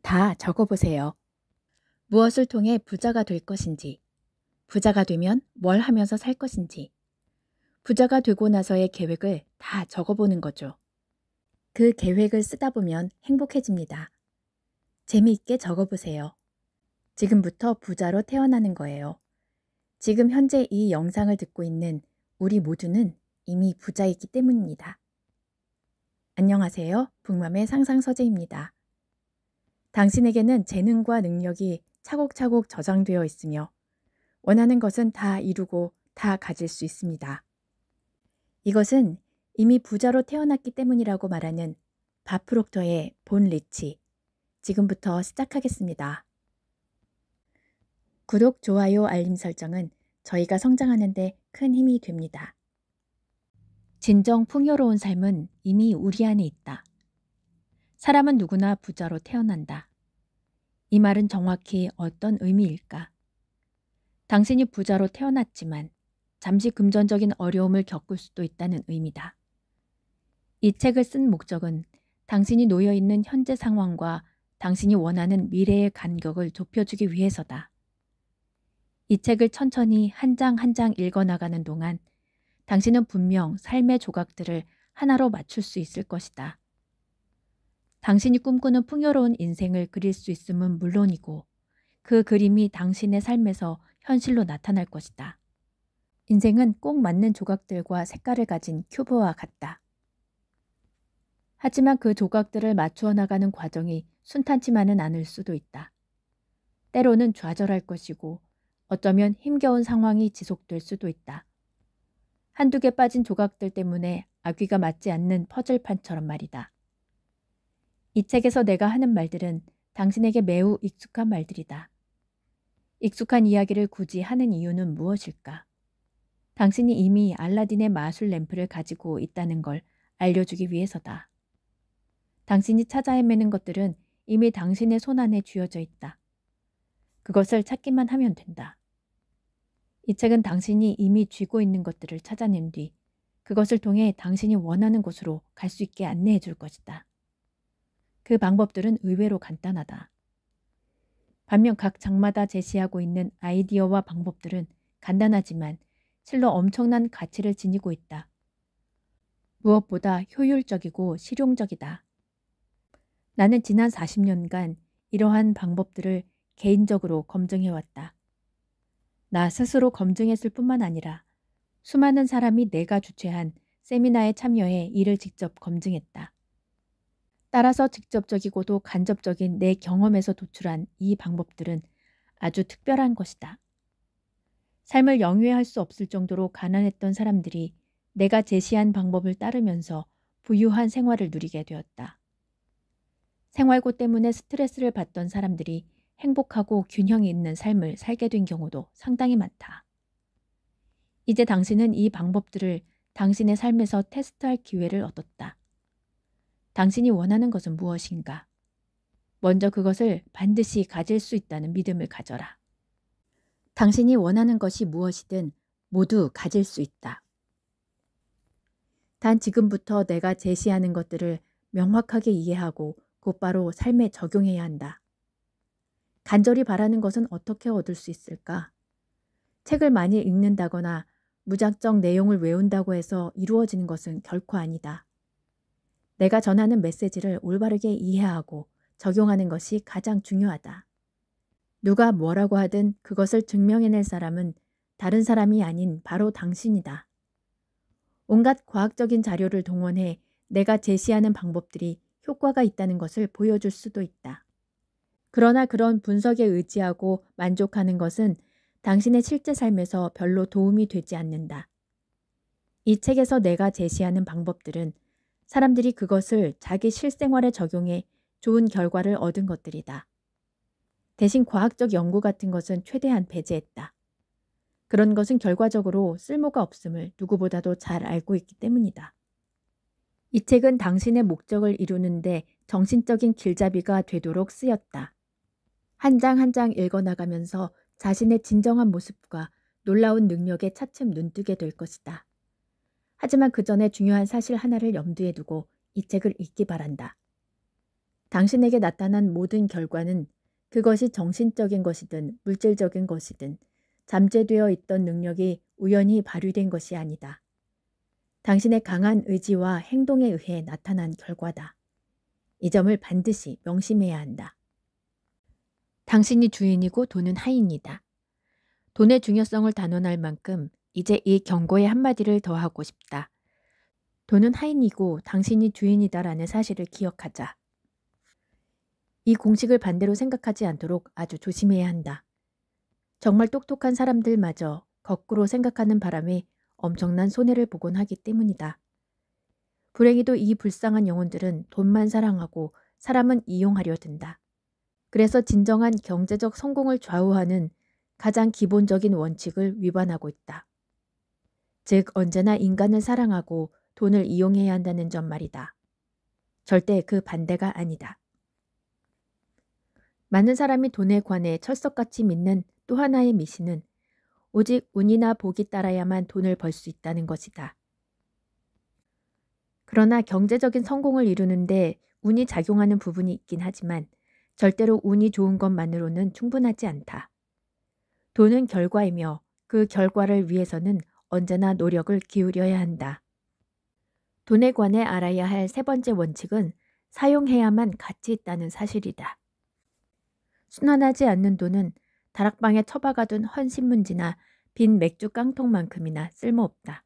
다 적어보세요. 무엇을 통해 부자가 될 것인지, 부자가 되면 뭘 하면서 살 것인지, 부자가 되고 나서의 계획을 다 적어보는 거죠. 그 계획을 쓰다 보면 행복해집니다. 재미있게 적어보세요. 지금부터 부자로 태어나는 거예요. 지금 현재 이 영상을 듣고 있는 우리 모두는 이미 부자이기 때문입니다. 안녕하세요. 북맘의 상상서재입니다. 당신에게는 재능과 능력이 차곡차곡 저장되어 있으며 원하는 것은 다 이루고 다 가질 수 있습니다. 이것은 이미 부자로 태어났기 때문이라고 말하는 밥 프록터의 본 리치. 지금부터 시작하겠습니다. 구독, 좋아요, 알림 설정은 저희가 성장하는 데 큰 힘이 됩니다. 진정 풍요로운 삶은 이미 우리 안에 있다. 사람은 누구나 부자로 태어난다. 이 말은 정확히 어떤 의미일까? 당신이 부자로 태어났지만 잠시 금전적인 어려움을 겪을 수도 있다는 의미다. 이 책을 쓴 목적은 당신이 놓여있는 현재 상황과 당신이 원하는 미래의 간격을 좁혀주기 위해서다. 이 책을 천천히 한 장 한 장 읽어나가는 동안 당신은 분명 삶의 조각들을 하나로 맞출 수 있을 것이다. 당신이 꿈꾸는 풍요로운 인생을 그릴 수 있음은 물론이고 그 그림이 당신의 삶에서 현실로 나타날 것이다. 인생은 꼭 맞는 조각들과 색깔을 가진 큐브와 같다. 하지만 그 조각들을 맞추어 나가는 과정이 순탄치만은 않을 수도 있다. 때로는 좌절할 것이고 어쩌면 힘겨운 상황이 지속될 수도 있다. 한두 개 빠진 조각들 때문에 아귀가 맞지 않는 퍼즐판처럼 말이다. 이 책에서 내가 하는 말들은 당신에게 매우 익숙한 말들이다. 익숙한 이야기를 굳이 하는 이유는 무엇일까? 당신이 이미 알라딘의 마술 램프를 가지고 있다는 걸 알려주기 위해서다. 당신이 찾아 헤매는 것들은 이미 당신의 손안에 쥐어져 있다. 그것을 찾기만 하면 된다. 이 책은 당신이 이미 쥐고 있는 것들을 찾아낸 뒤 그것을 통해 당신이 원하는 곳으로 갈 수 있게 안내해 줄 것이다. 그 방법들은 의외로 간단하다. 반면 각 장마다 제시하고 있는 아이디어와 방법들은 간단하지만 실로 엄청난 가치를 지니고 있다. 무엇보다 효율적이고 실용적이다. 나는 지난 40년간 이러한 방법들을 개인적으로 검증해왔다. 나 스스로 검증했을 뿐만 아니라 수많은 사람이 내가 주최한 세미나에 참여해 이를 직접 검증했다. 따라서 직접적이고도 간접적인 내 경험에서 도출한 이 방법들은 아주 특별한 것이다. 삶을 영위할 수 없을 정도로 가난했던 사람들이 내가 제시한 방법을 따르면서 부유한 생활을 누리게 되었다. 생활고 때문에 스트레스를 받던 사람들이 행복하고 균형이 있는 삶을 살게 된 경우도 상당히 많다. 이제 당신은 이 방법들을 당신의 삶에서 테스트할 기회를 얻었다. 당신이 원하는 것은 무엇인가? 먼저 그것을 반드시 가질 수 있다는 믿음을 가져라. 당신이 원하는 것이 무엇이든 모두 가질 수 있다. 단 지금부터 내가 제시하는 것들을 명확하게 이해하고 곧바로 삶에 적용해야 한다. 간절히 바라는 것은 어떻게 얻을 수 있을까? 책을 많이 읽는다거나 무작정 내용을 외운다고 해서 이루어지는 것은 결코 아니다. 내가 전하는 메시지를 올바르게 이해하고 적용하는 것이 가장 중요하다. 누가 뭐라고 하든 그것을 증명해낼 사람은 다른 사람이 아닌 바로 당신이다. 온갖 과학적인 자료를 동원해 내가 제시하는 방법들이 효과가 있다는 것을 보여줄 수도 있다. 그러나 그런 분석에 의지하고 만족하는 것은 당신의 실제 삶에서 별로 도움이 되지 않는다. 이 책에서 내가 제시하는 방법들은 사람들이 그것을 자기 실생활에 적용해 좋은 결과를 얻은 것들이다. 대신 과학적 연구 같은 것은 최대한 배제했다. 그런 것은 결과적으로 쓸모가 없음을 누구보다도 잘 알고 있기 때문이다. 이 책은 당신의 목적을 이루는데 정신적인 길잡이가 되도록 쓰였다. 한 장 한 장 읽어나가면서 자신의 진정한 모습과 놀라운 능력에 차츰 눈뜨게 될 것이다. 하지만 그 전에 중요한 사실 하나를 염두에 두고 이 책을 읽기 바란다. 당신에게 나타난 모든 결과는 그것이 정신적인 것이든 물질적인 것이든 잠재되어 있던 능력이 우연히 발휘된 것이 아니다. 당신의 강한 의지와 행동에 의해 나타난 결과다. 이 점을 반드시 명심해야 한다. 당신이 주인이고 돈은 하인이다. 돈의 중요성을 단언할 만큼 이제 이 경고의 한마디를 더하고 싶다. 돈은 하인이고 당신이 주인이다라는 사실을 기억하자. 이 공식을 반대로 생각하지 않도록 아주 조심해야 한다. 정말 똑똑한 사람들마저 거꾸로 생각하는 바람에 엄청난 손해를 보곤 하기 때문이다. 불행히도 이 불쌍한 영혼들은 돈만 사랑하고 사람은 이용하려 든다. 그래서 진정한 경제적 성공을 좌우하는 가장 기본적인 원칙을 위반하고 있다. 즉 언제나 인간을 사랑하고 돈을 이용해야 한다는 점 말이다. 절대 그 반대가 아니다. 많은 사람이 돈에 관해 철석같이 믿는 또 하나의 미신은 오직 운이나 복이 따라야만 돈을 벌 수 있다는 것이다. 그러나 경제적인 성공을 이루는데 운이 작용하는 부분이 있긴 하지만 절대로 운이 좋은 것만으로는 충분하지 않다. 돈은 결과이며 그 결과를 위해서는 언제나 노력을 기울여야 한다. 돈에 관해 알아야 할 세 번째 원칙은 사용해야만 가치 있다는 사실이다. 순환하지 않는 돈은 다락방에 처박아둔 헌신문지나 빈 맥주 깡통만큼이나 쓸모없다.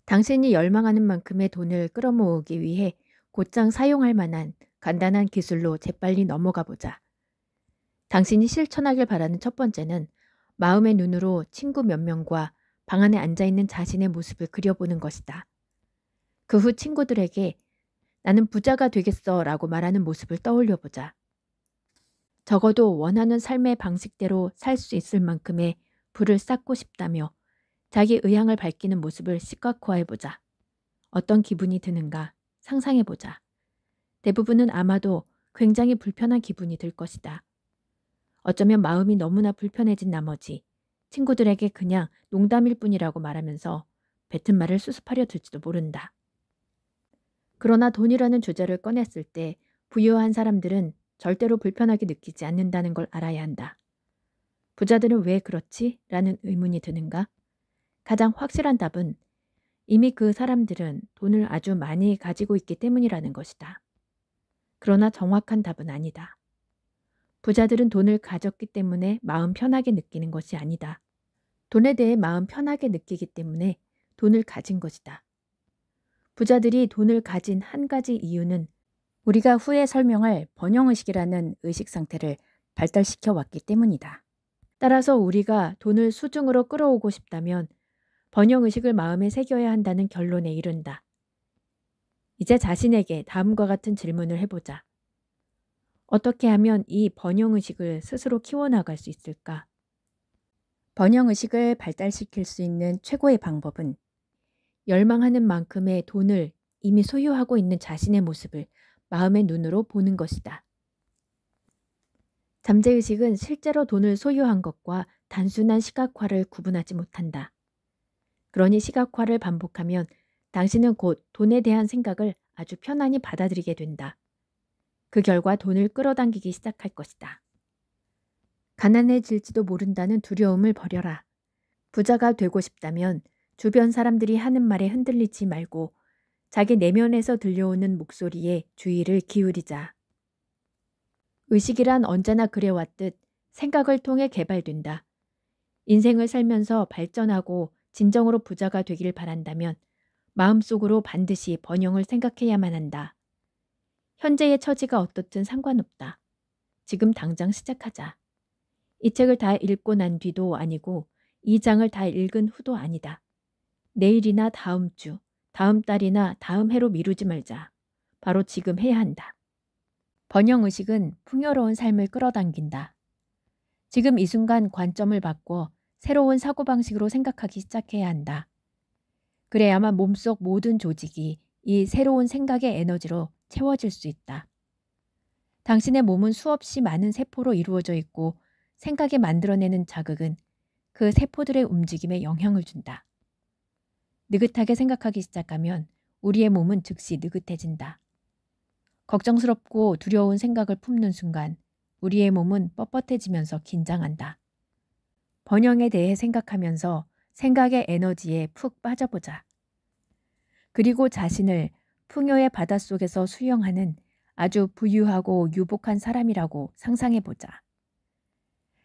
당신이 열망하는 만큼의 돈을 끌어모으기 위해 곧장 사용할 만한 간단한 기술로 재빨리 넘어가 보자. 당신이 실천하길 바라는 첫 번째는 마음의 눈으로 친구 몇 명과 방 안에 앉아있는 자신의 모습을 그려보는 것이다. 그 후 친구들에게 나는 부자가 되겠어 라고 말하는 모습을 떠올려보자. 적어도 원하는 삶의 방식대로 살 수 있을 만큼의 부를 쌓고 싶다며 자기 의향을 밝히는 모습을 시각화해보자. 어떤 기분이 드는가 상상해보자. 대부분은 아마도 굉장히 불편한 기분이 들 것이다. 어쩌면 마음이 너무나 불편해진 나머지 친구들에게 그냥 농담일 뿐이라고 말하면서 뱉은 말을 수습하려 들지도 모른다. 그러나 돈이라는 주제를 꺼냈을 때 부유한 사람들은 절대로 불편하게 느끼지 않는다는 걸 알아야 한다. 부자들은 왜 그렇지? 라는 의문이 드는가? 가장 확실한 답은 이미 그 사람들은 돈을 아주 많이 가지고 있기 때문이라는 것이다. 그러나 정확한 답은 아니다. 부자들은 돈을 가졌기 때문에 마음 편하게 느끼는 것이 아니다. 돈에 대해 마음 편하게 느끼기 때문에 돈을 가진 것이다. 부자들이 돈을 가진 한 가지 이유는 우리가 후에 설명할 번영의식이라는 의식 상태를 발달시켜 왔기 때문이다. 따라서 우리가 돈을 수중으로 끌어오고 싶다면 번영의식을 마음에 새겨야 한다는 결론에 이른다. 이제 자신에게 다음과 같은 질문을 해보자. 어떻게 하면 이 번영의식을 스스로 키워나갈 수 있을까? 번영의식을 발달시킬 수 있는 최고의 방법은 열망하는 만큼의 돈을 이미 소유하고 있는 자신의 모습을 마음의 눈으로 보는 것이다. 잠재의식은 실제로 돈을 소유한 것과 단순한 시각화를 구분하지 못한다. 그러니 시각화를 반복하면 당신은 곧 돈에 대한 생각을 아주 편안히 받아들이게 된다. 그 결과 돈을 끌어당기기 시작할 것이다. 가난해질지도 모른다는 두려움을 버려라. 부자가 되고 싶다면 주변 사람들이 하는 말에 흔들리지 말고 자기 내면에서 들려오는 목소리에 주의를 기울이자. 의식이란 언제나 그래왔듯 생각을 통해 개발된다. 인생을 살면서 발전하고 진정으로 부자가 되길 바란다면 마음속으로 반드시 번영을 생각해야만 한다. 현재의 처지가 어떻든 상관없다. 지금 당장 시작하자. 이 책을 다 읽고 난 뒤도 아니고 이 장을 다 읽은 후도 아니다. 내일이나 다음 주, 다음 달이나 다음 해로 미루지 말자. 바로 지금 해야 한다. 번영의식은 풍요로운 삶을 끌어당긴다. 지금 이 순간 관점을 바꿔 새로운 사고방식으로 생각하기 시작해야 한다. 그래야만 몸속 모든 조직이 이 새로운 생각의 에너지로 채워질 수 있다. 당신의 몸은 수없이 많은 세포로 이루어져 있고 생각이 만들어내는 자극은 그 세포들의 움직임에 영향을 준다. 느긋하게 생각하기 시작하면 우리의 몸은 즉시 느긋해진다. 걱정스럽고 두려운 생각을 품는 순간 우리의 몸은 뻣뻣해지면서 긴장한다. 번영에 대해 생각하면서 생각의 에너지에 푹 빠져보자. 그리고 자신을 풍요의 바닷속에서 수영하는 아주 부유하고 유복한 사람이라고 상상해보자.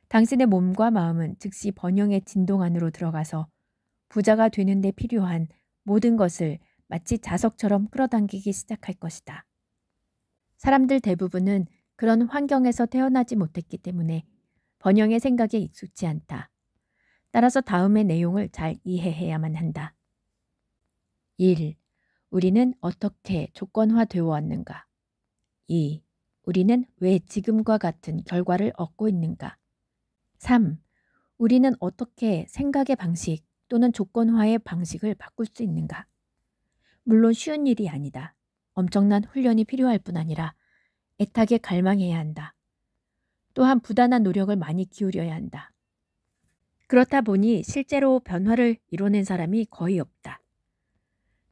당신의 몸과 마음은 즉시 번영의 진동 안으로 들어가서 부자가 되는 데 필요한 모든 것을 마치 자석처럼 끌어당기기 시작할 것이다. 사람들 대부분은 그런 환경에서 태어나지 못했기 때문에 번영의 생각에 익숙치 않다. 따라서 다음의 내용을 잘 이해해야만 한다. 1. 우리는 어떻게 조건화되어 왔는가? 2. 우리는 왜 지금과 같은 결과를 얻고 있는가? 3. 우리는 어떻게 생각의 방식 또는 조건화의 방식을 바꿀 수 있는가? 물론 쉬운 일이 아니다. 엄청난 훈련이 필요할 뿐 아니라 애타게 갈망해야 한다. 또한 부단한 노력을 많이 기울여야 한다. 그렇다 보니 실제로 변화를 이뤄낸 사람이 거의 없다.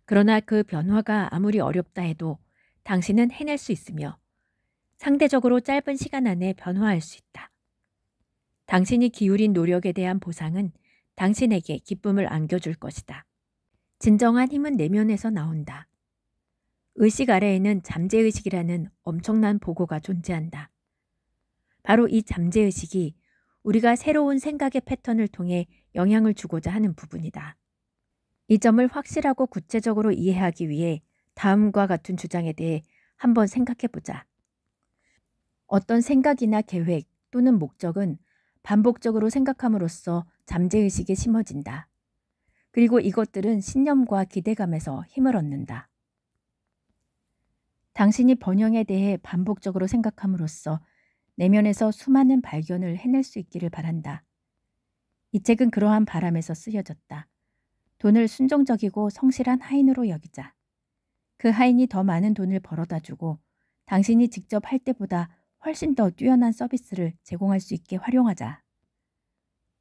그러나 그 변화가 아무리 어렵다 해도 당신은 해낼 수 있으며 상대적으로 짧은 시간 안에 변화할 수 있다. 당신이 기울인 노력에 대한 보상은 당신에게 기쁨을 안겨줄 것이다. 진정한 힘은 내면에서 나온다. 의식 아래에는 잠재의식이라는 엄청난 보고가 존재한다. 바로 이 잠재의식이 우리가 새로운 생각의 패턴을 통해 영향을 주고자 하는 부분이다. 이 점을 확실하고 구체적으로 이해하기 위해 다음과 같은 주장에 대해 한번 생각해보자. 어떤 생각이나 계획 또는 목적은 반복적으로 생각함으로써 잠재의식에 심어진다. 그리고 이것들은 신념과 기대감에서 힘을 얻는다. 당신이 번영에 대해 반복적으로 생각함으로써 내면에서 수많은 발견을 해낼 수 있기를 바란다. 이 책은 그러한 바람에서 쓰여졌다. 돈을 순종적이고 성실한 하인으로 여기자. 그 하인이 더 많은 돈을 벌어다 주고 당신이 직접 할 때보다 훨씬 더 뛰어난 서비스를 제공할 수 있게 활용하자.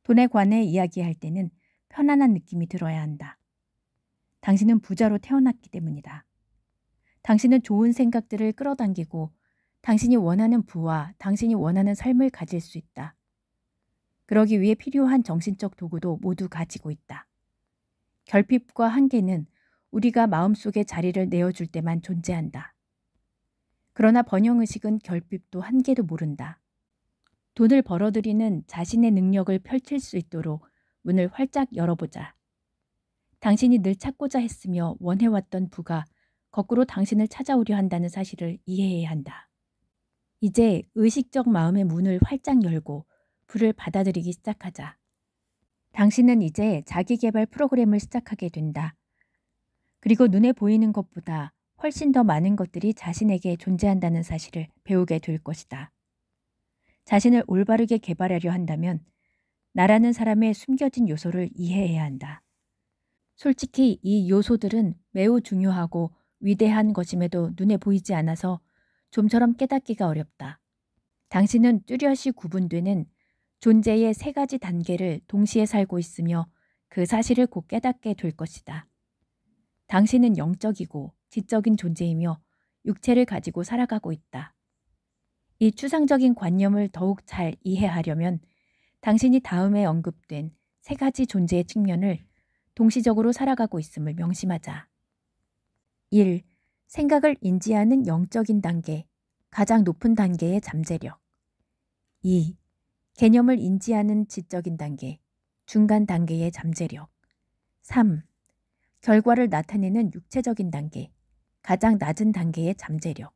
돈에 관해 이야기할 때는 편안한 느낌이 들어야 한다. 당신은 부자로 태어났기 때문이다. 당신은 좋은 생각들을 끌어당기고 당신이 원하는 부와 당신이 원하는 삶을 가질 수 있다. 그러기 위해 필요한 정신적 도구도 모두 가지고 있다. 결핍과 한계는 우리가 마음속에 자리를 내어줄 때만 존재한다. 그러나 번영의식은 결핍도 한계도 모른다. 돈을 벌어들이는 자신의 능력을 펼칠 수 있도록 문을 활짝 열어보자. 당신이 늘 찾고자 했으며 원해왔던 부가 거꾸로 당신을 찾아오려 한다는 사실을 이해해야 한다. 이제 의식적 마음의 문을 활짝 열고 부를 받아들이기 시작하자. 당신은 이제 자기개발 프로그램을 시작하게 된다. 그리고 눈에 보이는 것보다 훨씬 더 많은 것들이 자신에게 존재한다는 사실을 배우게 될 것이다. 자신을 올바르게 개발하려 한다면 나라는 사람의 숨겨진 요소를 이해해야 한다. 솔직히 이 요소들은 매우 중요하고 위대한 것임에도 눈에 보이지 않아서 좀처럼 깨닫기가 어렵다. 당신은 뚜렷이 구분되는 존재의 세 가지 단계를 동시에 살고 있으며 그 사실을 곧 깨닫게 될 것이다. 당신은 영적이고 지적인 존재이며 육체를 가지고 살아가고 있다. 이 추상적인 관념을 더욱 잘 이해하려면 당신이 다음에 언급된 세 가지 존재의 측면을 동시적으로 살아가고 있음을 명심하자. 1. 생각을 인지하는 영적인 단계, 가장 높은 단계의 잠재력. 2. 개념을 인지하는 지적인 단계, 중간 단계의 잠재력. 3. 결과를 나타내는 육체적인 단계, 가장 낮은 단계의 잠재력.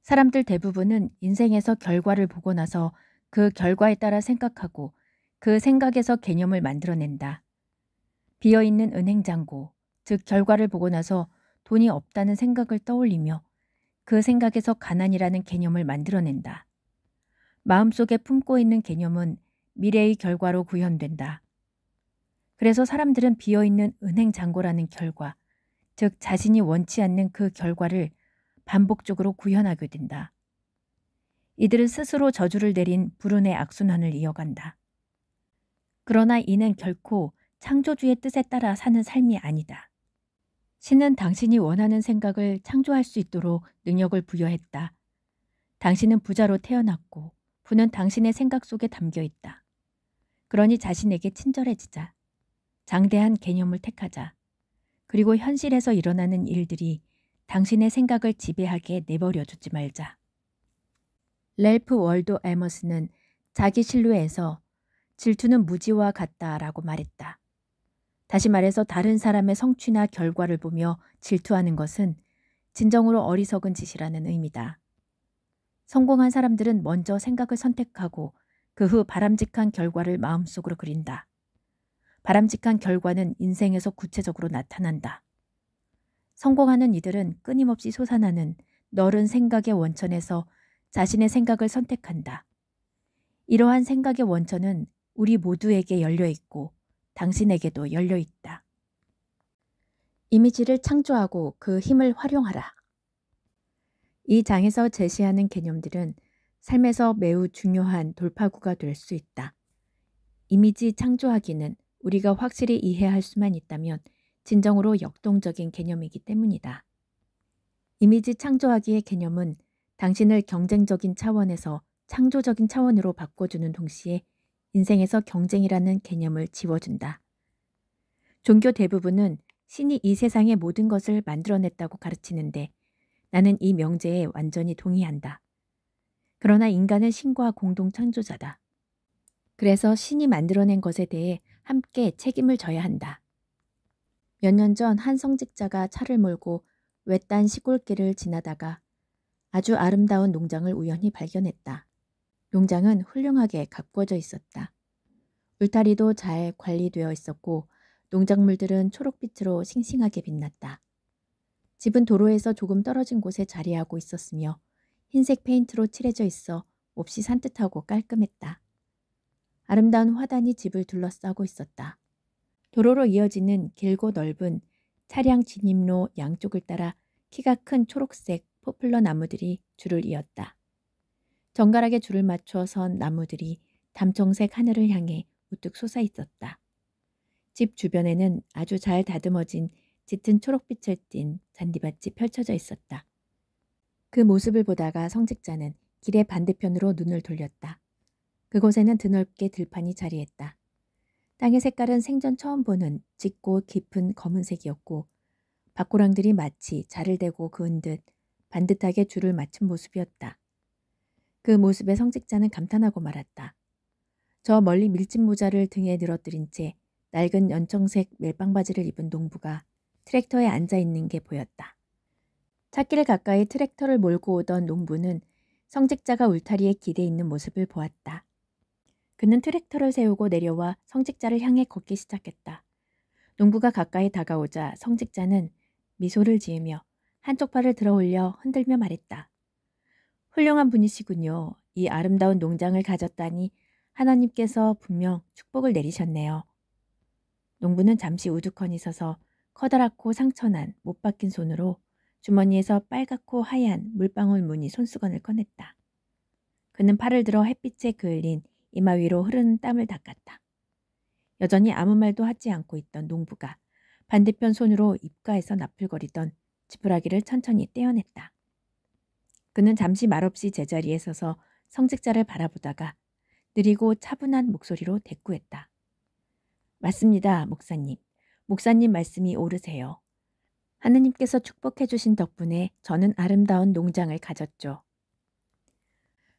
사람들 대부분은 인생에서 결과를 보고 나서 그 결과에 따라 생각하고 그 생각에서 개념을 만들어낸다. 비어있는 은행잔고, 즉 결과를 보고 나서 돈이 없다는 생각을 떠올리며 그 생각에서 가난이라는 개념을 만들어낸다. 마음속에 품고 있는 개념은 미래의 결과로 구현된다. 그래서 사람들은 비어있는 은행잔고라는 결과, 즉 자신이 원치 않는 그 결과를 반복적으로 구현하게 된다. 이들은 스스로 저주를 내린 불운의 악순환을 이어간다. 그러나 이는 결코 창조주의 뜻에 따라 사는 삶이 아니다. 신은 당신이 원하는 생각을 창조할 수 있도록 능력을 부여했다. 당신은 부자로 태어났고 부는 당신의 생각 속에 담겨 있다. 그러니 자신에게 친절해지자. 장대한 개념을 택하자. 그리고 현실에서 일어나는 일들이 당신의 생각을 지배하게 내버려 두지 말자. 랠프 월도 에머스는 자기 실루에서 질투는 무지와 같다라고 말했다. 다시 말해서 다른 사람의 성취나 결과를 보며 질투하는 것은 진정으로 어리석은 짓이라는 의미다. 성공한 사람들은 먼저 생각을 선택하고 그 후 바람직한 결과를 마음속으로 그린다. 바람직한 결과는 인생에서 구체적으로 나타난다. 성공하는 이들은 끊임없이 솟아나는 너른 생각의 원천에서 자신의 생각을 선택한다. 이러한 생각의 원천은 우리 모두에게 열려 있고 당신에게도 열려 있다. 이미지를 창조하고 그 힘을 활용하라. 이 장에서 제시하는 개념들은 삶에서 매우 중요한 돌파구가 될 수 있다. 이미지 창조하기는 우리가 확실히 이해할 수만 있다면 진정으로 역동적인 개념이기 때문이다. 이미지 창조하기의 개념은 당신을 경쟁적인 차원에서 창조적인 차원으로 바꿔주는 동시에 인생에서 경쟁이라는 개념을 지워준다. 종교 대부분은 신이 이 세상의 모든 것을 만들어냈다고 가르치는데 나는 이 명제에 완전히 동의한다. 그러나 인간은 신과 공동 창조자다. 그래서 신이 만들어낸 것에 대해 함께 책임을 져야 한다. 몇 년 전 한 성직자가 차를 몰고 외딴 시골길을 지나다가 아주 아름다운 농장을 우연히 발견했다. 농장은 훌륭하게 가꾸어져 있었다. 울타리도 잘 관리되어 있었고 농작물들은 초록빛으로 싱싱하게 빛났다. 집은 도로에서 조금 떨어진 곳에 자리하고 있었으며 흰색 페인트로 칠해져 있어 몹시 산뜻하고 깔끔했다. 아름다운 화단이 집을 둘러싸고 있었다. 도로로 이어지는 길고 넓은 차량 진입로 양쪽을 따라 키가 큰 초록색 포플러 나무들이 줄을 이었다. 정갈하게 줄을 맞춰 선 나무들이 담청색 하늘을 향해 우뚝 솟아 있었다. 집 주변에는 아주 잘 다듬어진 짙은 초록빛을 띤 잔디밭이 펼쳐져 있었다. 그 모습을 보다가 성직자는 길의 반대편으로 눈을 돌렸다. 그곳에는 드넓게 들판이 자리했다. 땅의 색깔은 생전 처음 보는 짙고 깊은 검은색이었고 밭고랑들이 마치 자를 대고 그은 듯 반듯하게 줄을 맞춘 모습이었다. 그 모습에 성직자는 감탄하고 말았다. 저 멀리 밀짚 모자를 등에 늘어뜨린 채 낡은 연청색 멜빵 바지를 입은 농부가 트랙터에 앉아 있는 게 보였다. 찻길 가까이 트랙터를 몰고 오던 농부는 성직자가 울타리에 기대 있는 모습을 보았다. 그는 트랙터를 세우고 내려와 성직자를 향해 걷기 시작했다. 농부가 가까이 다가오자 성직자는 미소를 지으며 한쪽 팔을 들어 올려 흔들며 말했다. 훌륭한 분이시군요. 이 아름다운 농장을 가졌다니 하나님께서 분명 축복을 내리셨네요. 농부는 잠시 우두커니 서서 커다랗고 상처난 못 박힌 손으로 주머니에서 빨갛고 하얀 물방울 무늬 손수건을 꺼냈다. 그는 팔을 들어 햇빛에 그을린 이마 위로 흐르는 땀을 닦았다. 여전히 아무 말도 하지 않고 있던 농부가 반대편 손으로 입가에서 나풀거리던 지푸라기를 천천히 떼어냈다. 그는 잠시 말없이 제자리에 서서 성직자를 바라보다가 느리고 차분한 목소리로 대꾸했다. 맞습니다, 목사님. 목사님 말씀이 옳으세요. 하느님께서 축복해 주신 덕분에 저는 아름다운 농장을 가졌죠.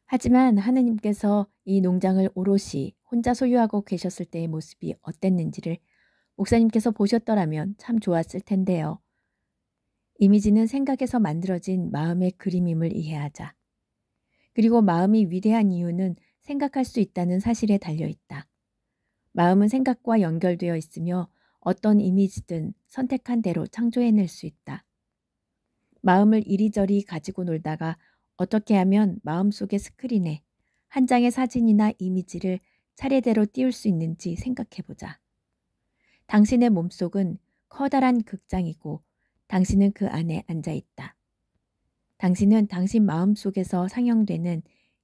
하지만 하느님께서 이 농장을 오롯이 혼자 소유하고 계셨을 때의 모습이 어땠는지를 목사님께서 보셨더라면 참 좋았을 텐데요. 이미지는 생각에서 만들어진 마음의 그림임을 이해하자. 그리고 마음이 위대한 이유는 생각할 수 있다는 사실에 달려있다. 마음은 생각과 연결되어 있으며 어떤 이미지든 선택한 대로 창조해낼 수 있다. 마음을 이리저리 가지고 놀다가 어떻게 하면 마음속의 스크린에 한 장의 사진이나 이미지를 차례대로 띄울 수 있는지 생각해보자. 당신의 몸속은 커다란 극장이고 당신은 그 안에 앉아있다. 당신은 당신 마음속에서 상영되는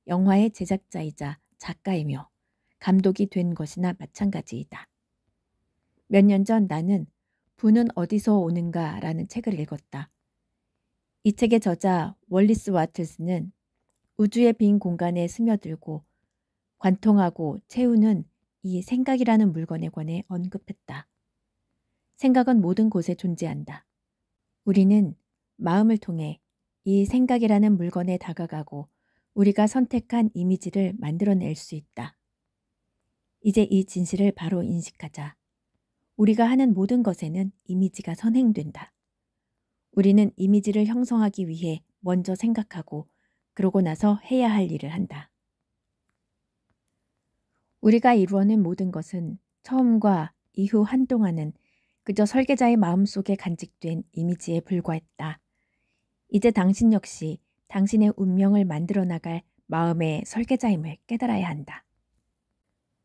영화의 제작자이자 작가이며 감독이 된 것이나 마찬가지이다. 몇 년 전 나는 부는 어디서 오는가라는 책을 읽었다. 이 책의 저자 월리스 와트스는 우주의 빈 공간에 스며들고 관통하고 채우는 이 생각이라는 물건에 관해 언급했다. 생각은 모든 곳에 존재한다. 우리는 마음을 통해 이 생각이라는 물건에 다가가고 우리가 선택한 이미지를 만들어낼 수 있다. 이제 이 진실을 바로 인식하자. 우리가 하는 모든 것에는 이미지가 선행된다. 우리는 이미지를 형성하기 위해 먼저 생각하고 그러고 나서 해야 할 일을 한다. 우리가 이루어낸 모든 것은 처음과 이후 한동안은 그저 설계자의 마음속에 간직된 이미지에 불과했다. 이제 당신 역시 당신의 운명을 만들어 나갈 마음의 설계자임을 깨달아야 한다.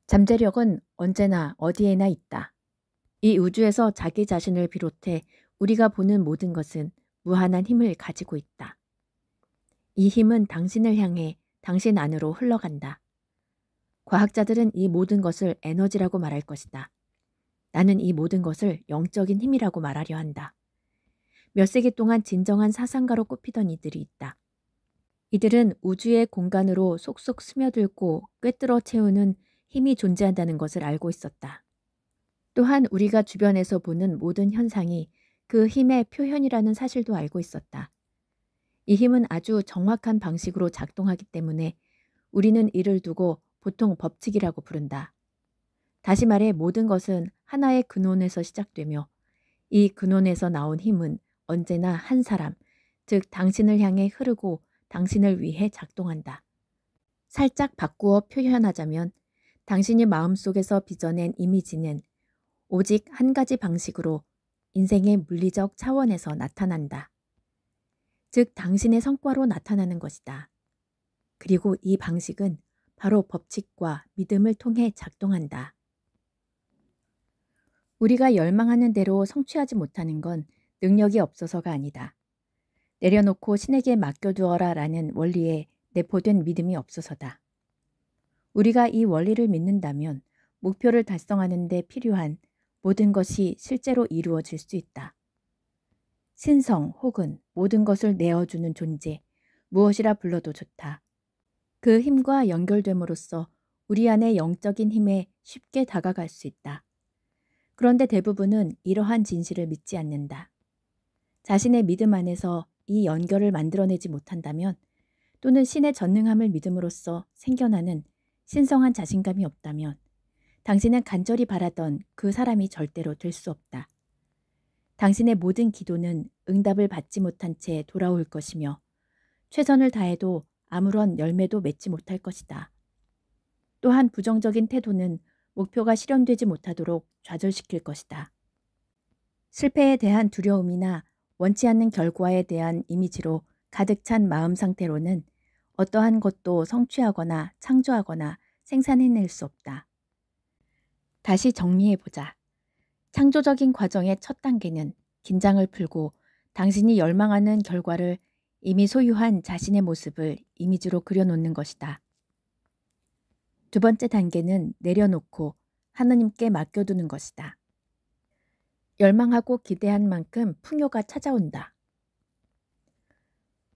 잠재력은 언제나 어디에나 있다. 이 우주에서 자기 자신을 비롯해 우리가 보는 모든 것은 무한한 힘을 가지고 있다. 이 힘은 당신을 향해 당신 안으로 흘러간다. 과학자들은 이 모든 것을 에너지라고 말할 것이다. 나는 이 모든 것을 영적인 힘이라고 말하려 한다. 몇 세기 동안 진정한 사상가로 꼽히던 이들이 있다. 이들은 우주의 공간으로 속속 스며들고 꿰뚫어 채우는 힘이 존재한다는 것을 알고 있었다. 또한 우리가 주변에서 보는 모든 현상이 그 힘의 표현이라는 사실도 알고 있었다. 이 힘은 아주 정확한 방식으로 작동하기 때문에 우리는 이를 두고 보통 법칙이라고 부른다. 다시 말해 모든 것은 하나의 근원에서 시작되며 이 근원에서 나온 힘은 언제나 한 사람, 즉 당신을 향해 흐르고 당신을 위해 작동한다. 살짝 바꾸어 표현하자면 당신이 마음속에서 빚어낸 이미지는 오직 한 가지 방식으로 인생의 물리적 차원에서 나타난다. 즉 당신의 성과로 나타나는 것이다. 그리고 이 방식은 바로 법칙과 믿음을 통해 작동한다. 우리가 열망하는 대로 성취하지 못하는 건 능력이 없어서가 아니다. 내려놓고 신에게 맡겨두어라 라는 원리에 내포된 믿음이 없어서다. 우리가 이 원리를 믿는다면 목표를 달성하는 데 필요한 모든 것이 실제로 이루어질 수 있다. 신성 혹은 모든 것을 내어주는 존재, 무엇이라 불러도 좋다. 그 힘과 연결됨으로써 우리 안의 영적인 힘에 쉽게 다가갈 수 있다. 그런데 대부분은 이러한 진실을 믿지 않는다. 자신의 믿음 안에서 이 연결을 만들어내지 못한다면 또는 신의 전능함을 믿음으로써 생겨나는 신성한 자신감이 없다면 당신은 간절히 바라던 그 사람이 절대로 될 수 없다. 당신의 모든 기도는 응답을 받지 못한 채 돌아올 것이며 최선을 다해도 아무런 열매도 맺지 못할 것이다. 또한 부정적인 태도는 목표가 실현되지 못하도록 좌절시킬 것이다. 실패에 대한 두려움이나 원치 않는 결과에 대한 이미지로 가득 찬 마음 상태로는 어떠한 것도 성취하거나 창조하거나 생산해낼 수 없다. 다시 정리해보자. 창조적인 과정의 첫 단계는 긴장을 풀고 당신이 열망하는 결과를 이미 소유한 자신의 모습을 이미지로 그려놓는 것이다. 두 번째 단계는 내려놓고 하느님께 맡겨두는 것이다. 열망하고 기대한 만큼 풍요가 찾아온다.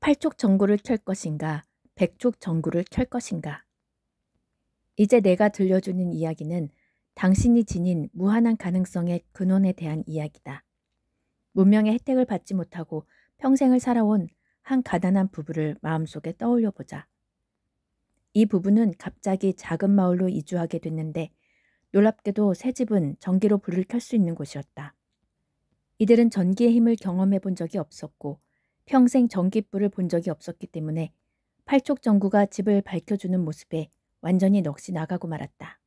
8촉 전구를 켤 것인가, 100촉 전구를 켤 것인가. 이제 내가 들려주는 이야기는 당신이 지닌 무한한 가능성의 근원에 대한 이야기다. 문명의 혜택을 받지 못하고 평생을 살아온 한 가난한 부부를 마음속에 떠올려 보자. 이 부부는 갑자기 작은 마을로 이주하게 됐는데 놀랍게도 새 집은 전기로 불을 켤 수 있는 곳이었다. 이들은 전기의 힘을 경험해 본 적이 없었고 평생 전기불을 본 적이 없었기 때문에 팔촉 전구가 집을 밝혀주는 모습에 완전히 넋이 나가고 말았다.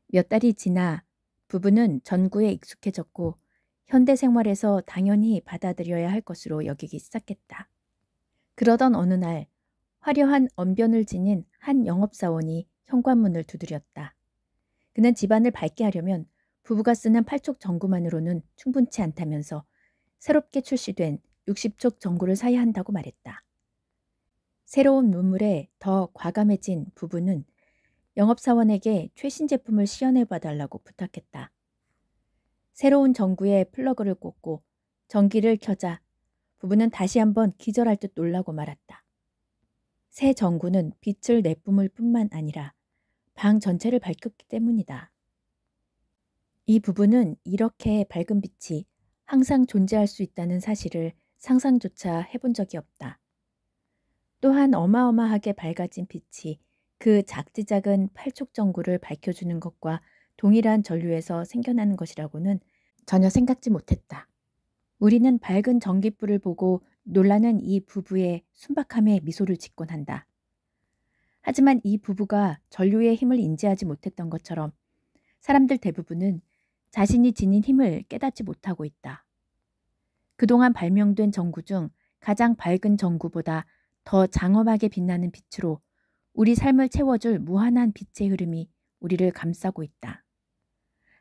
몇 달이 지나 부부는 전구에 익숙해졌고 현대 생활에서 당연히 받아들여야 할 것으로 여기기 시작했다. 그러던 어느 날 화려한 언변을 지닌 한 영업사원이 현관문을 두드렸다. 그는 집안을 밝게 하려면 부부가 쓰는 8촉 전구만으로는 충분치 않다면서 새롭게 출시된 60촉 전구를 사야 한다고 말했다. 새로운 눈물에 더 과감해진 부부는 영업사원에게 최신 제품을 시연해 봐달라고 부탁했다. 새로운 전구에 플러그를 꽂고 전기를 켜자 부부는 다시 한번 기절할 듯 놀라고 말았다. 새 전구는 빛을 내뿜을 뿐만 아니라 방 전체를 밝혔기 때문이다. 이 부부는 이렇게 밝은 빛이 항상 존재할 수 있다는 사실을 상상조차 해본 적이 없다. 또한 어마어마하게 밝아진 빛이 그 작디작은 팔촉 전구를 밝혀주는 것과 동일한 전류에서 생겨나는 것이라고는 전혀 생각지 못했다. 우리는 밝은 전깃불을 보고 놀라는 이 부부의 순박함에 미소를 짓곤 한다. 하지만 이 부부가 전류의 힘을 인지하지 못했던 것처럼 사람들 대부분은 자신이 지닌 힘을 깨닫지 못하고 있다. 그동안 발명된 전구 중 가장 밝은 전구보다 더 장엄하게 빛나는 빛으로 우리 삶을 채워줄 무한한 빛의 흐름이 우리를 감싸고 있다.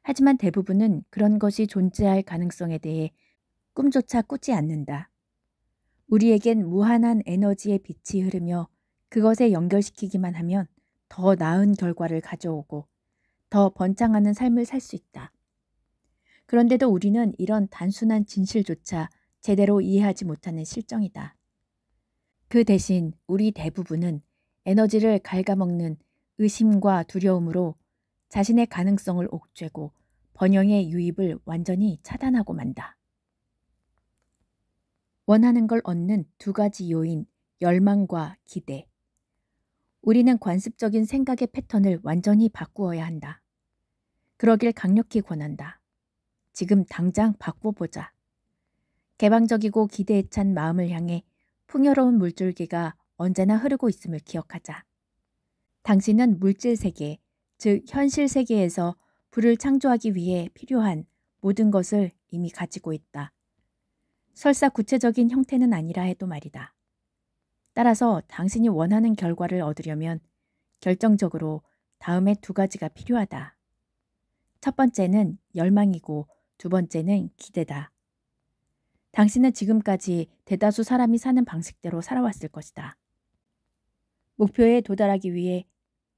하지만 대부분은 그런 것이 존재할 가능성에 대해 꿈조차 꾸지 않는다. 우리에겐 무한한 에너지의 빛이 흐르며 그것에 연결시키기만 하면 더 나은 결과를 가져오고 더 번창하는 삶을 살 수 있다. 그런데도 우리는 이런 단순한 진실조차 제대로 이해하지 못하는 실정이다. 그 대신 우리 대부분은 에너지를 갉아먹는 의심과 두려움으로 자신의 가능성을 옥죄고 번영의 유입을 완전히 차단하고 만다. 원하는 걸 얻는 두 가지 요인, 열망과 기대. 우리는 관습적인 생각의 패턴을 완전히 바꾸어야 한다. 그러길 강력히 권한다. 지금 당장 바꿔보자. 개방적이고 기대에 찬 마음을 향해 풍요로운 물줄기가 언제나 흐르고 있음을 기억하자. 당신은 물질 세계, 즉 현실 세계에서 불을 창조하기 위해 필요한 모든 것을 이미 가지고 있다. 설사 구체적인 형태는 아니라 해도 말이다. 따라서 당신이 원하는 결과를 얻으려면 결정적으로 다음에 두 가지가 필요하다. 첫 번째는 열망이고 두 번째는 기대다. 당신은 지금까지 대다수 사람이 사는 방식대로 살아왔을 것이다. 목표에 도달하기 위해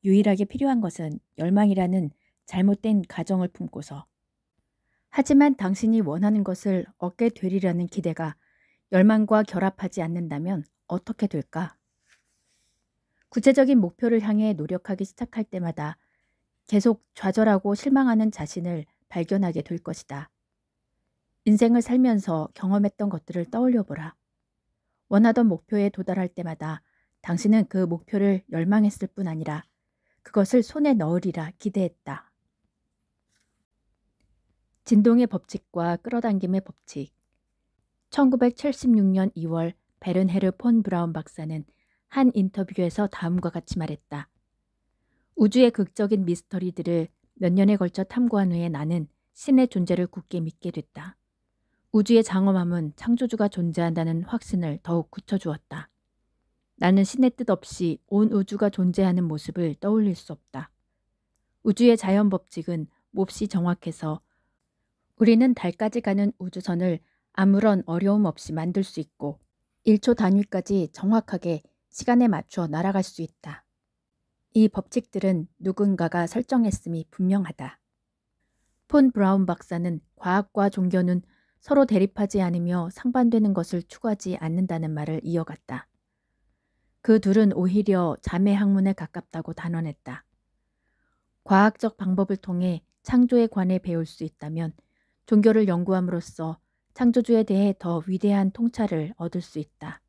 유일하게 필요한 것은 열망이라는 잘못된 가정을 품고서 하지만 당신이 원하는 것을 얻게 되리라는 기대가 열망과 결합하지 않는다면 어떻게 될까? 구체적인 목표를 향해 노력하기 시작할 때마다 계속 좌절하고 실망하는 자신을 발견하게 될 것이다. 인생을 살면서 경험했던 것들을 떠올려 보라. 원하던 목표에 도달할 때마다 당신은 그 목표를 열망했을 뿐 아니라 그것을 손에 넣으리라 기대했다. 진동의 법칙과 끌어당김의 법칙. 1976년 2월 베른헤르 폰 브라운 박사는 한 인터뷰에서 다음과 같이 말했다. 우주의 극적인 미스터리들을 몇 년에 걸쳐 탐구한 후에 나는 신의 존재를 굳게 믿게 됐다. 우주의 장엄함은 창조주가 존재한다는 확신을 더욱 굳혀주었다. 나는 신의 뜻 없이 온 우주가 존재하는 모습을 떠올릴 수 없다. 우주의 자연 법칙은 몹시 정확해서 우리는 달까지 가는 우주선을 아무런 어려움 없이 만들 수 있고 1초 단위까지 정확하게 시간에 맞춰 날아갈 수 있다. 이 법칙들은 누군가가 설정했음이 분명하다. 폰 브라운 박사는 과학과 종교는 서로 대립하지 않으며 상반되는 것을 추구하지 않는다는 말을 이어갔다. 그 둘은 오히려 자매 학문에 가깝다고 단언했다. 과학적 방법을 통해 창조에 관해 배울 수 있다면 종교를 연구함으로써 창조주에 대해 더 위대한 통찰을 얻을 수 있다.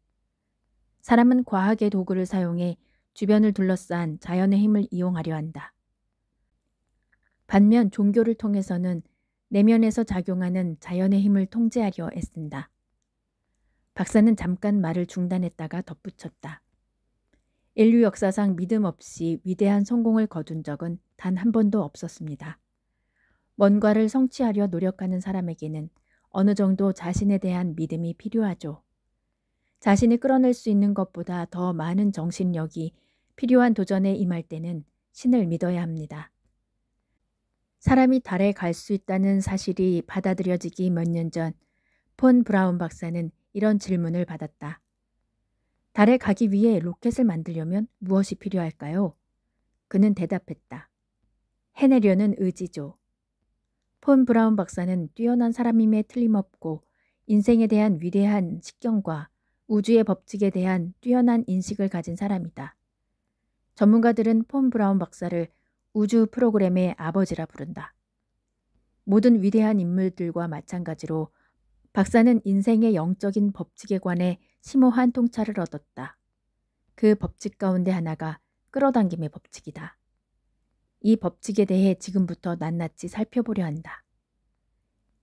사람은 과학의 도구를 사용해 주변을 둘러싼 자연의 힘을 이용하려 한다. 반면 종교를 통해서는 내면에서 작용하는 자연의 힘을 통제하려 애쓴다. 박사는 잠깐 말을 중단했다가 덧붙였다. 인류 역사상 믿음 없이 위대한 성공을 거둔 적은 단 한 번도 없었습니다. 뭔가를 성취하려 노력하는 사람에게는 어느 정도 자신에 대한 믿음이 필요하죠. 자신이 끌어낼 수 있는 것보다 더 많은 정신력이 필요한 도전에 임할 때는 신을 믿어야 합니다. 사람이 달에 갈 수 있다는 사실이 받아들여지기 몇 년 전 폰 브라운 박사는 이런 질문을 받았다. 달에 가기 위해 로켓을 만들려면 무엇이 필요할까요? 그는 대답했다. 해내려는 의지죠. 폰 브라운 박사는 뛰어난 사람임에 틀림없고 인생에 대한 위대한 식견과 우주의 법칙에 대한 뛰어난 인식을 가진 사람이다. 전문가들은 폰 브라운 박사를 우주 프로그램의 아버지라 부른다. 모든 위대한 인물들과 마찬가지로 박사는 인생의 영적인 법칙에 관해 심오한 통찰을 얻었다. 그 법칙 가운데 하나가 끌어당김의 법칙이다. 이 법칙에 대해 지금부터 낱낱이 살펴보려 한다.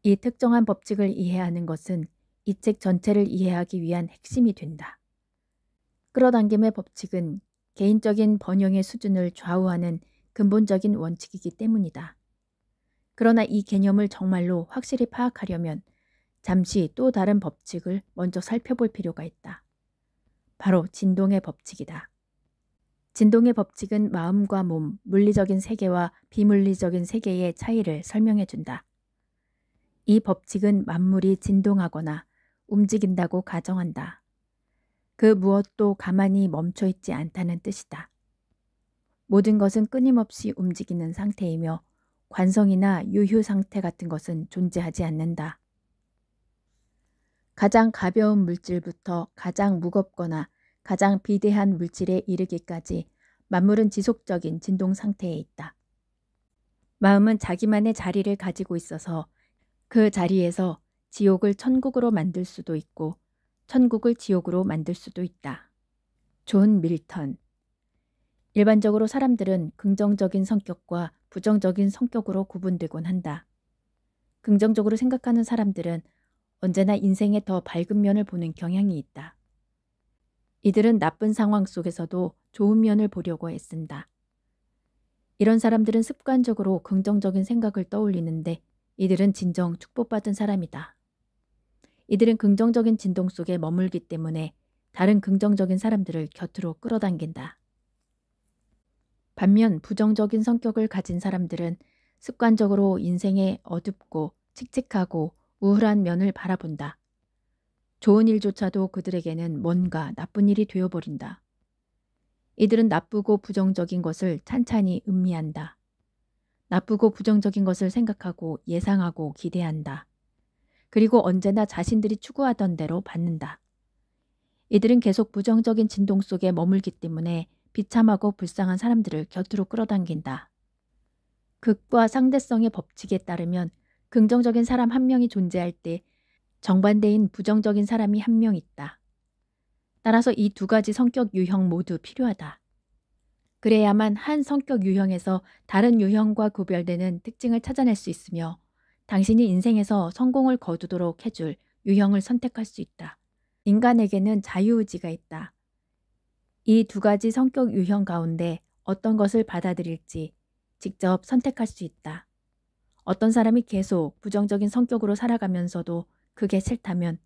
이 특정한 법칙을 이해하는 것은 이 책 전체를 이해하기 위한 핵심이 된다. 끌어당김의 법칙은 개인적인 번영의 수준을 좌우하는 근본적인 원칙이기 때문이다. 그러나 이 개념을 정말로 확실히 파악하려면 잠시 또 다른 법칙을 먼저 살펴볼 필요가 있다. 바로 진동의 법칙이다. 진동의 법칙은 마음과 몸, 물리적인 세계와 비물리적인 세계의 차이를 설명해 준다. 이 법칙은 만물이 진동하거나 움직인다고 가정한다. 그 무엇도 가만히 멈춰 있지 않다는 뜻이다. 모든 것은 끊임없이 움직이는 상태이며 관성이나 유휴 상태 같은 것은 존재하지 않는다. 가장 가벼운 물질부터 가장 무겁거나 가장 비대한 물질에 이르기까지 만물은 지속적인 진동 상태에 있다. 마음은 자기만의 자리를 가지고 있어서 그 자리에서 지옥을 천국으로 만들 수도 있고 천국을 지옥으로 만들 수도 있다. 존 밀턴. 일반적으로 사람들은 긍정적인 성격과 부정적인 성격으로 구분되곤 한다. 긍정적으로 생각하는 사람들은 언제나 인생의 더 밝은 면을 보는 경향이 있다. 이들은 나쁜 상황 속에서도 좋은 면을 보려고 애쓴다. 이런 사람들은 습관적으로 긍정적인 생각을 떠올리는데 이들은 진정 축복받은 사람이다. 이들은 긍정적인 진동 속에 머물기 때문에 다른 긍정적인 사람들을 곁으로 끌어당긴다. 반면 부정적인 성격을 가진 사람들은 습관적으로 인생의 어둡고 칙칙하고 우울한 면을 바라본다. 좋은 일조차도 그들에게는 뭔가 나쁜 일이 되어버린다. 이들은 나쁘고 부정적인 것을 찬찬히 음미한다. 나쁘고 부정적인 것을 생각하고 예상하고 기대한다. 그리고 언제나 자신들이 추구하던 대로 받는다. 이들은 계속 부정적인 진동 속에 머물기 때문에 비참하고 불쌍한 사람들을 곁으로 끌어당긴다. 극과 상대성의 법칙에 따르면 긍정적인 사람 한 명이 존재할 때 정반대인 부정적인 사람이 한 명 있다. 따라서 이 두 가지 성격 유형 모두 필요하다. 그래야만 한 성격 유형에서 다른 유형과 구별되는 특징을 찾아낼 수 있으며 당신이 인생에서 성공을 거두도록 해줄 유형을 선택할 수 있다. 인간에게는 자유의지가 있다. 이 두 가지 성격 유형 가운데 어떤 것을 받아들일지 직접 선택할 수 있다. 어떤 사람이 계속 부정적인 성격으로 살아가면서도 그게 싫다면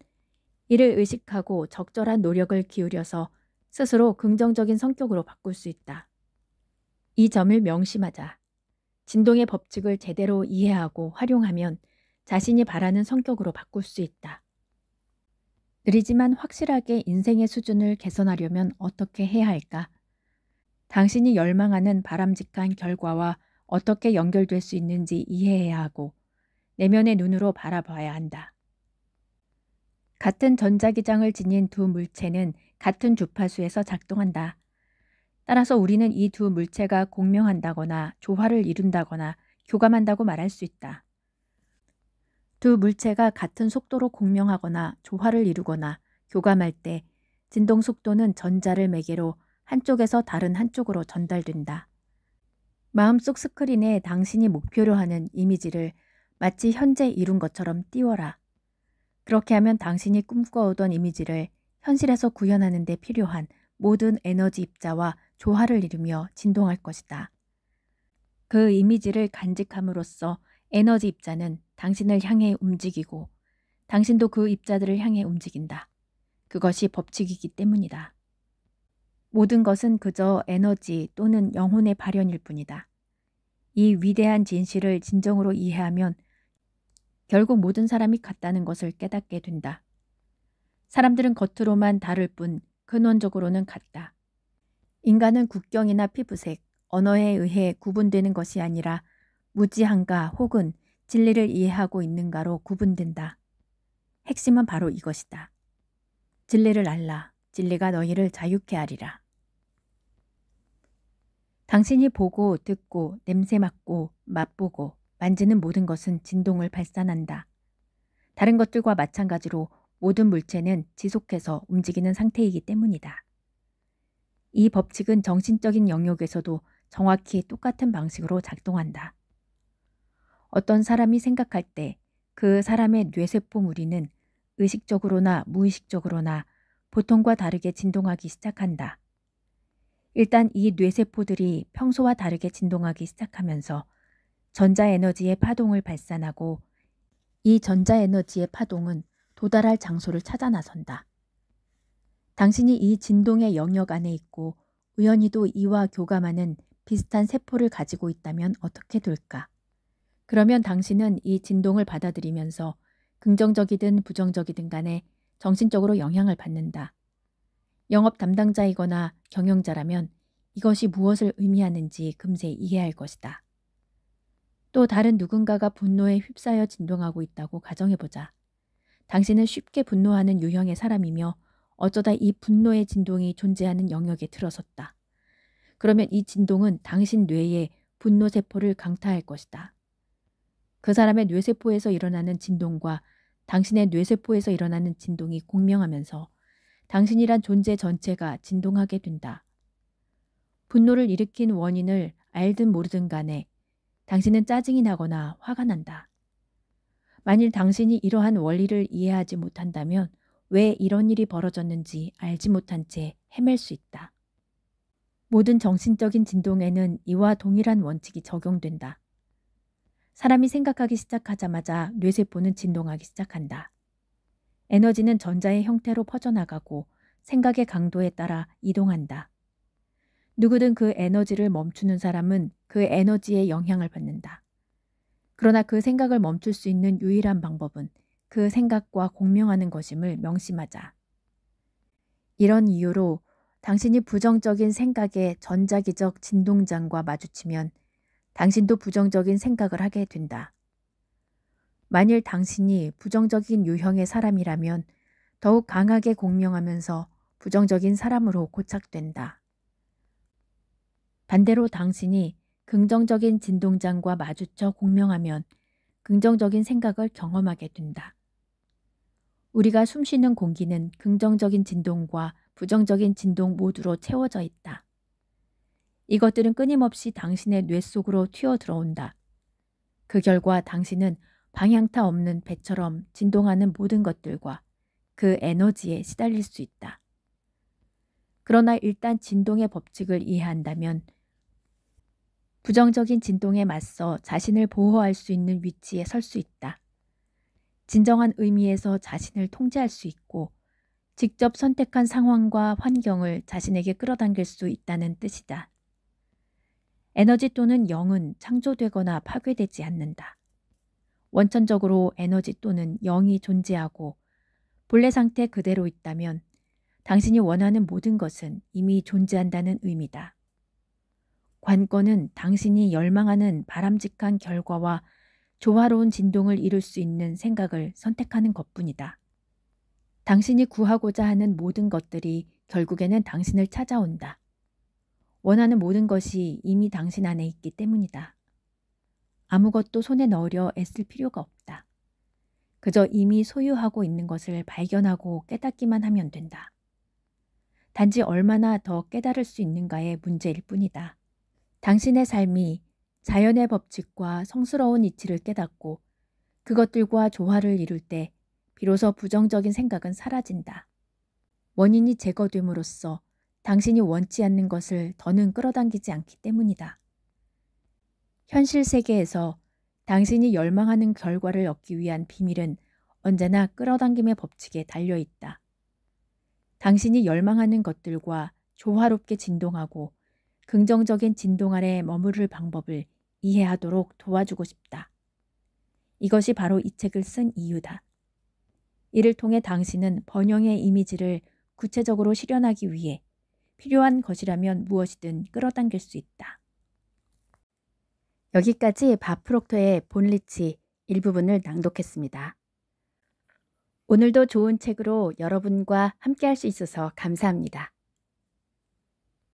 이를 의식하고 적절한 노력을 기울여서 스스로 긍정적인 성격으로 바꿀 수 있다. 이 점을 명심하자. 진동의 법칙을 제대로 이해하고 활용하면 자신이 바라는 성격으로 바꿀 수 있다. 느리지만 확실하게 인생의 수준을 개선하려면 어떻게 해야 할까? 당신이 열망하는 바람직한 결과와 어떻게 연결될 수 있는지 이해해야 하고 내면의 눈으로 바라봐야 한다. 같은 전자기장을 지닌 두 물체는 같은 주파수에서 작동한다. 따라서 우리는 이 두 물체가 공명한다거나 조화를 이룬다거나 교감한다고 말할 수 있다. 두 물체가 같은 속도로 공명하거나 조화를 이루거나 교감할 때 진동 속도는 전자를 매개로 한쪽에서 다른 한쪽으로 전달된다. 마음속 스크린에 당신이 목표로 하는 이미지를 마치 현재 이룬 것처럼 띄워라. 그렇게 하면 당신이 꿈꿔오던 이미지를 현실에서 구현하는 데 필요한 모든 에너지 입자와 조화를 이루며 진동할 것이다. 그 이미지를 간직함으로써 에너지 입자는 당신을 향해 움직이고 당신도 그 입자들을 향해 움직인다. 그것이 법칙이기 때문이다. 모든 것은 그저 에너지 또는 영혼의 발현일 뿐이다. 이 위대한 진실을 진정으로 이해하면 결국 모든 사람이 같다는 것을 깨닫게 된다. 사람들은 겉으로만 다를 뿐 근원적으로는 같다. 인간은 국경이나 피부색, 언어에 의해 구분되는 것이 아니라 무지함과 혹은 진리를 이해하고 있는가로 구분된다. 핵심은 바로 이것이다. 진리를 알라. 진리가 너희를 자유케 하리라. 당신이 보고 듣고 냄새 맡고 맛보고 만지는 모든 것은 진동을 발산한다. 다른 것들과 마찬가지로 모든 물체는 지속해서 움직이는 상태이기 때문이다. 이 법칙은 정신적인 영역에서도 정확히 똑같은 방식으로 작동한다. 어떤 사람이 생각할 때 그 사람의 뇌세포 무리는 의식적으로나 무의식적으로나 보통과 다르게 진동하기 시작한다. 일단 이 뇌세포들이 평소와 다르게 진동하기 시작하면서 전자에너지의 파동을 발산하고 이 전자에너지의 파동은 도달할 장소를 찾아 나선다. 당신이 이 진동의 영역 안에 있고 우연히도 이와 교감하는 비슷한 세포를 가지고 있다면 어떻게 될까? 그러면 당신은 이 진동을 받아들이면서 긍정적이든 부정적이든 간에 정신적으로 영향을 받는다. 영업 담당자이거나 경영자라면 이것이 무엇을 의미하는지 금세 이해할 것이다. 또 다른 누군가가 분노에 휩싸여 진동하고 있다고 가정해보자. 당신은 쉽게 분노하는 유형의 사람이며 어쩌다 이 분노의 진동이 존재하는 영역에 들어섰다. 그러면 이 진동은 당신 뇌의 분노세포를 강타할 것이다. 그 사람의 뇌세포에서 일어나는 진동과 당신의 뇌세포에서 일어나는 진동이 공명하면서 당신이란 존재 전체가 진동하게 된다. 분노를 일으킨 원인을 알든 모르든 간에 당신은 짜증이 나거나 화가 난다. 만일 당신이 이러한 원리를 이해하지 못한다면 왜 이런 일이 벌어졌는지 알지 못한 채 헤맬 수 있다. 모든 정신적인 진동에는 이와 동일한 원칙이 적용된다. 사람이 생각하기 시작하자마자 뇌세포는 진동하기 시작한다. 에너지는 전자의 형태로 퍼져나가고 생각의 강도에 따라 이동한다. 누구든 그 에너지를 멈추는 사람은 그 에너지에 영향을 받는다. 그러나 그 생각을 멈출 수 있는 유일한 방법은 그 생각과 공명하는 것임을 명심하자. 이런 이유로 당신이 부정적인 생각의 전자기적 진동장과 마주치면 당신도 부정적인 생각을 하게 된다. 만일 당신이 부정적인 유형의 사람이라면 더욱 강하게 공명하면서 부정적인 사람으로 고착된다. 반대로 당신이 긍정적인 진동장과 마주쳐 공명하면 긍정적인 생각을 경험하게 된다. 우리가 숨쉬는 공기는 긍정적인 진동과 부정적인 진동 모두로 채워져 있다. 이것들은 끊임없이 당신의 뇌 속으로 튀어 들어온다. 그 결과 당신은 방향타 없는 배처럼 진동하는 모든 것들과 그 에너지에 시달릴 수 있다. 그러나 일단 진동의 법칙을 이해한다면 부정적인 진동에 맞서 자신을 보호할 수 있는 위치에 설 수 있다. 진정한 의미에서 자신을 통제할 수 있고 직접 선택한 상황과 환경을 자신에게 끌어당길 수 있다는 뜻이다. 에너지 또는 영은 창조되거나 파괴되지 않는다. 원천적으로 에너지 또는 영이 존재하고 본래 상태 그대로 있다면 당신이 원하는 모든 것은 이미 존재한다는 의미다. 관건은 당신이 열망하는 바람직한 결과와 조화로운 진동을 이룰 수 있는 생각을 선택하는 것뿐이다. 당신이 구하고자 하는 모든 것들이 결국에는 당신을 찾아온다. 원하는 모든 것이 이미 당신 안에 있기 때문이다. 아무것도 손에 넣으려 애쓸 필요가 없다. 그저 이미 소유하고 있는 것을 발견하고 깨닫기만 하면 된다. 단지 얼마나 더 깨달을 수 있는가의 문제일 뿐이다. 당신의 삶이 자연의 법칙과 성스러운 이치를 깨닫고 그것들과 조화를 이룰 때 비로소 부정적인 생각은 사라진다. 원인이 제거됨으로써 당신이 원치 않는 것을 더는 끌어당기지 않기 때문이다. 현실 세계에서 당신이 열망하는 결과를 얻기 위한 비밀은 언제나 끌어당김의 법칙에 달려 있다. 당신이 열망하는 것들과 조화롭게 진동하고 긍정적인 진동 아래 머무를 방법을 이해하도록 도와주고 싶다. 이것이 바로 이 책을 쓴 이유다. 이를 통해 당신은 번영의 이미지를 구체적으로 실현하기 위해 필요한 것이라면 무엇이든 끌어당길 수 있다. 여기까지 밥 프록터의 본리치 일부분을 낭독했습니다. 오늘도 좋은 책으로 여러분과 함께할 수 있어서 감사합니다.